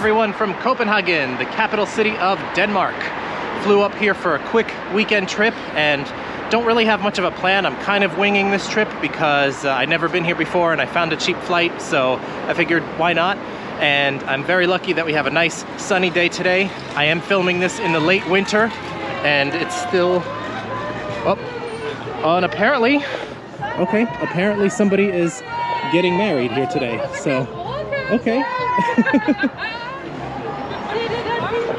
everyone from Copenhagen, the capital city of Denmark. Flew up here for a quick weekend trip and don't really have much of a plan. I'm kind of winging this trip because I've never been here before and I found a cheap flight, so I figured why not? And I'm very lucky that we have a nice sunny day today. I am filming this in the late winter and it's still, and apparently somebody is getting married here today, so okay.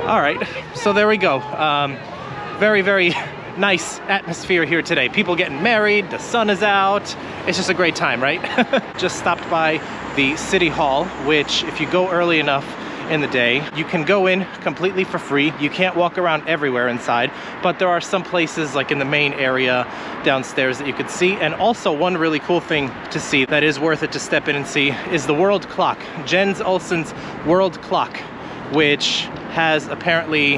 All right, so there we go. Very, very nice atmosphere here today. People getting married, the sun is out. It's just a great time, right? Just stopped by the city hall, which if you go early enough in the day, you can go in completely for free. You can't walk around everywhere inside, but there are some places like in the main area downstairs that you could see. And also one really cool thing to see that is worth it to step in and see is the world clock, Jens Olsen's world clock, which has apparently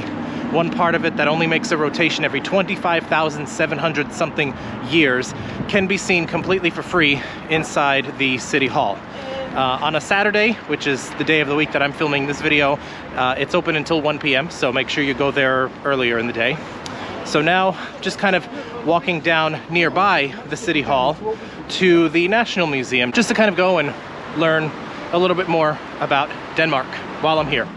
one part of it that only makes a rotation every 25,700 something years, can be seen completely for free inside the city hall. On a Saturday, which is the day of the week that I'm filming this video, it's open until 1 p.m. so make sure you go there earlier in the day. So now just kind of walking down nearby the city hall to the National Museum, just to kind of go and learn a little bit more about Denmark while I'm here.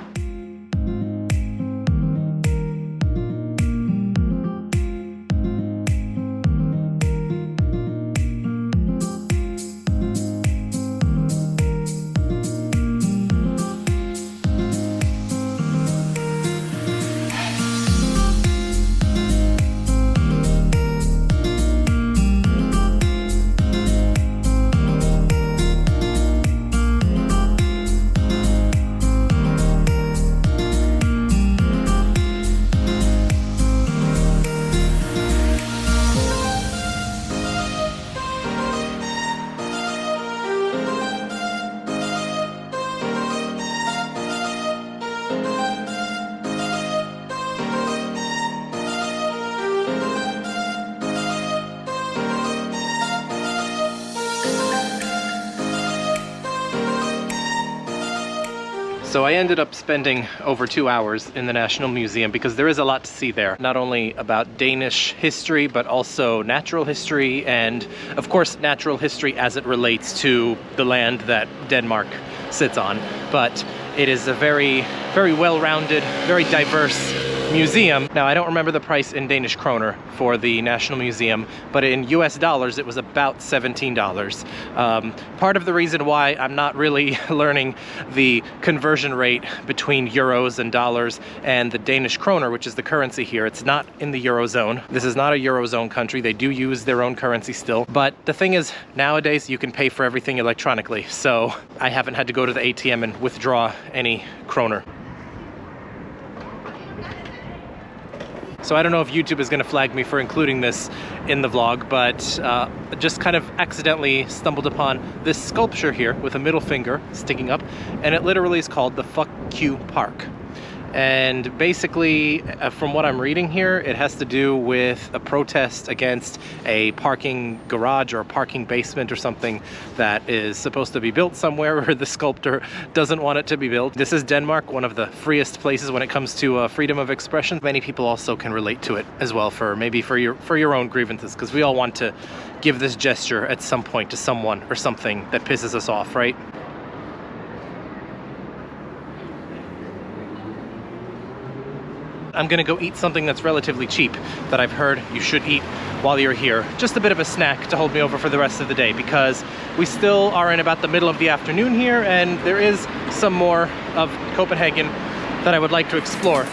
So I ended up spending over 2 hours in the National Museum because there is a lot to see there. Not only about Danish history, but also natural history and, of course, natural history as it relates to the land that Denmark sits on. But it is a very, very well-rounded, very diverse museum. Now, I don't remember the price in Danish kroner for the National Museum, but in US dollars, it was about $17. Part of the reason why I'm not really learning the conversion rate between euros and dollars and the Danish kroner, which is the currency here. It's not in the Eurozone. This is not a Eurozone country. They do use their own currency still. But the thing is, nowadays, you can pay for everything electronically. So I haven't had to go to the ATM and withdraw any kroner. So I don't know if YouTube is going to flag me for including this in the vlog, but just kind of accidentally stumbled upon this sculpture here with a middle finger sticking up, and it literally is called the Fuck You Park. And basically, from what I'm reading here, it has to do with a protest against a parking garage or a parking basement or something that is supposed to be built somewhere where the sculptor doesn't want it to be built. This is Denmark, one of the freest places when it comes to freedom of expression. Many people also can relate to it as well, for your own grievances, because we all want to give this gesture at some point to someone or something that pisses us off, right? I'm gonna go eat something that's relatively cheap that I've heard you should eat while you're here. Just a bit of a snack to hold me over for the rest of the day, because we still are in about the middle of the afternoon here and there is some more of Copenhagen that I would like to explore.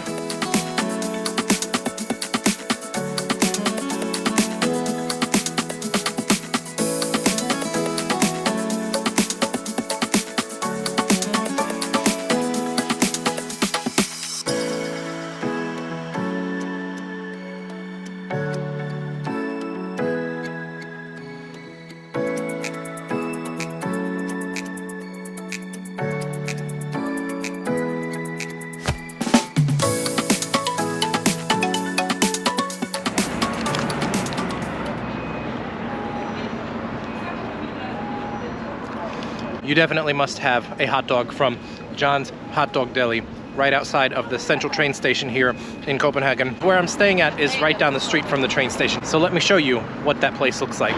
You definitely must have a hot dog from John's Hot Dog Deli right outside of the central train station here in Copenhagen. Where I'm staying at is right down the street from the train station. So let me show you what that place looks like.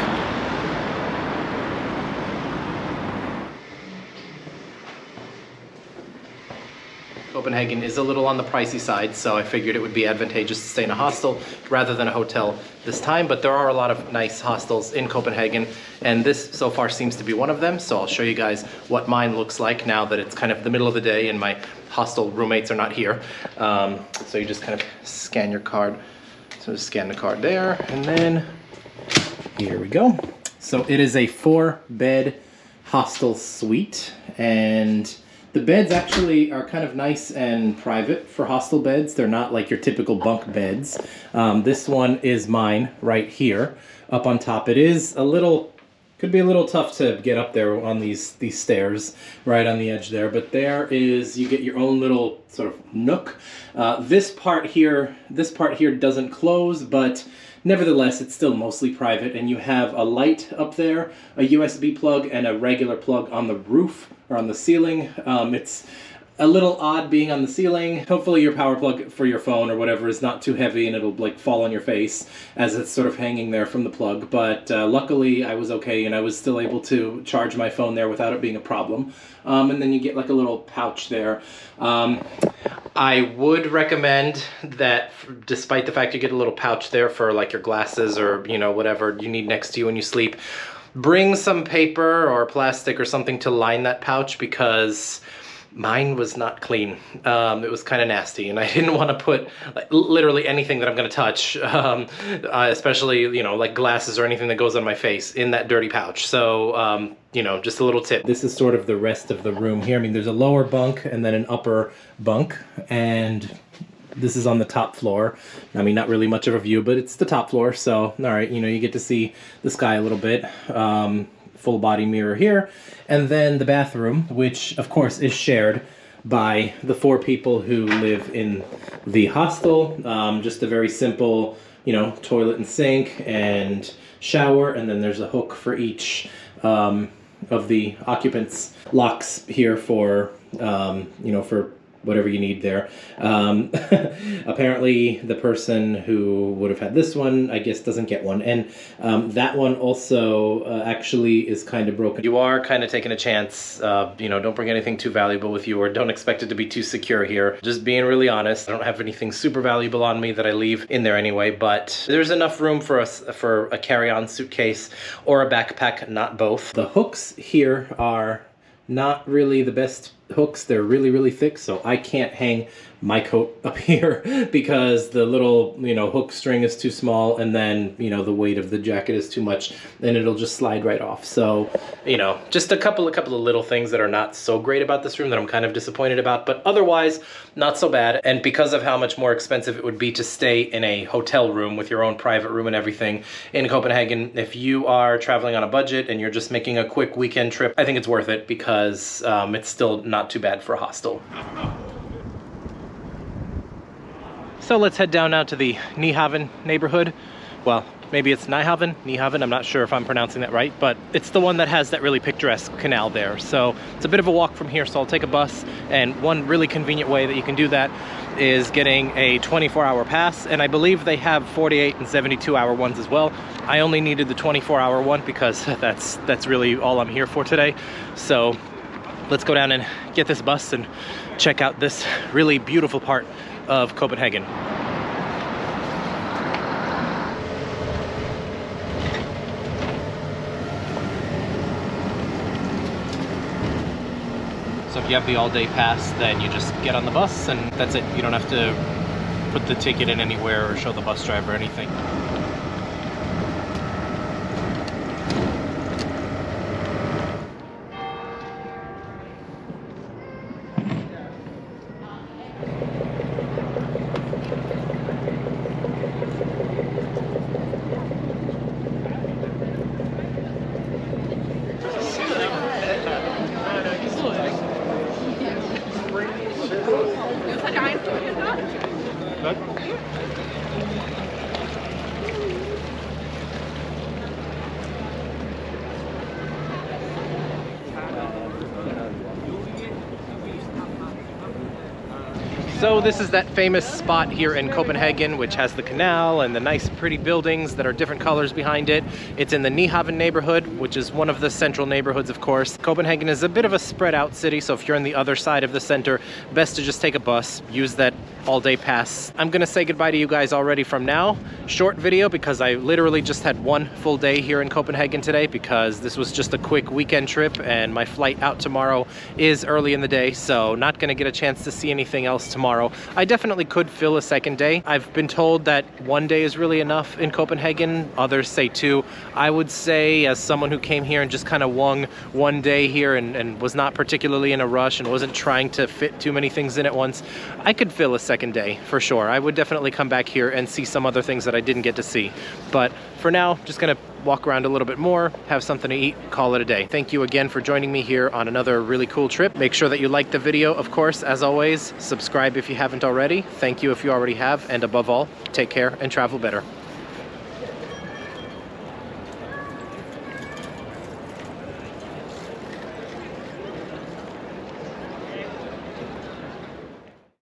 Copenhagen is a little on the pricey side, so I figured it would be advantageous to stay in a hostel rather than a hotel this time, but there are a lot of nice hostels in Copenhagen, and this so far seems to be one of them, so I'll show you guys what mine looks like now that it's kind of the middle of the day and my hostel roommates are not here. So you just kind of scan your card. So just scan the card there, and then here we go. So it is a 4-bed hostel suite, and the beds actually are kind of nice and private for hostel beds. They're not like your typical bunk beds. This one is mine right here up on top. It is a little, could be a little tough to get up there on these stairs right on the edge there, but there is, you get your own little sort of nook. This part here doesn't close, but nevertheless, it's still mostly private, and you have a light up there, a USB plug, and a regular plug on the roof or on the ceiling. It's a little odd being on the ceiling. Hopefully your power plug for your phone or whatever is not too heavy and it'll like fall on your face as it's sort of hanging there from the plug. But luckily I was okay and I was still able to charge my phone there without it being a problem. And then you get like a little pouch there. I would recommend that, despite the fact you get a little pouch there for like your glasses or, you know, whatever you need next to you when you sleep, bring some paper or plastic or something to line that pouch, because mine was not clean. It was kind of nasty, and I didn't want to put like, literally anything that I'm going to touch, especially, you know, like glasses or anything that goes on my face, in that dirty pouch. So, you know, just a little tip. This is sort of the rest of the room here. I mean, there's a lower bunk and then an upper bunk, and this is on the top floor. I mean, not really much of a view, but it's the top floor, so, all right, you know, you get to see the sky a little bit. Full body mirror here. And then the bathroom, which of course is shared by the 4 people who live in the hostel. Just a very simple, you know, toilet and sink and shower, and then there's a hook for each of the occupants. Locks here for, you know, for whatever you need there. Apparently the person who would have had this one, I guess, doesn't get one. And that one also actually is kind of broken. You are kind of taking a chance. You know, don't bring anything too valuable with you, or don't expect it to be too secure here. Just being really honest, I don't have anything super valuable on me that I leave in there anyway, but there's enough room for a carry-on suitcase or a backpack, not both. The hooks here are not really the best hooks. They're really, really thick, so I can't hang my coat up here because the little, you know, hook string is too small, and then, you know, the weight of the jacket is too much, and it'll just slide right off. So, you know, just a couple of little things that are not so great about this room that I'm kind of disappointed about, but otherwise not so bad. And because of how much more expensive it would be to stay in a hotel room with your own private room and everything in Copenhagen, if you are traveling on a budget and you're just making a quick weekend trip, I think it's worth it, because it's still not too bad for a hostel. So let's head down now to the Nyhavn neighborhood. Well, maybe it's Nyhavn, I'm not sure if I'm pronouncing that right, but it's the one that has that really picturesque canal there. So it's a bit of a walk from here, so I'll take a bus, and one really convenient way that you can do that is getting a 24-hour pass, and I believe they have 48 and 72-hour ones as well. I only needed the 24-hour one because that's really all I'm here for today. So let's go down and get this bus and check out this really beautiful part of Copenhagen. So if you have the all-day pass, then you just get on the bus and that's it. You don't have to put the ticket in anywhere or show the bus driver anything. So this is that famous spot here in Copenhagen, which has the canal and the nice pretty buildings that are different colors behind it. It's in the Nyhavn neighborhood, which is one of the central neighborhoods, of course. Copenhagen is a bit of a spread out city, so if you're on the other side of the center, best to just take a bus, use that all-day pass. I'm gonna say goodbye to you guys already from now. Short video because I literally just had one full day here in Copenhagen today because this was just a quick weekend trip and my flight out tomorrow is early in the day, so not gonna get a chance to see anything else tomorrow. I definitely could fill a second day. I've been told that one day is really enough in Copenhagen. Others say two. I would say, as someone who came here and just kind of wung one day here and was not particularly in a rush and wasn't trying to fit too many things in at once, I could fill a second day for sure. I would definitely come back here and see some other things that I didn't get to see. But for now, just gonna walk around a little bit more, have something to eat, call it a day. Thank you again for joining me here on another really cool trip. Make sure that you like the video, of course, as always. Subscribe if you haven't already. Thank you if you already have. And above all, take care and travel better.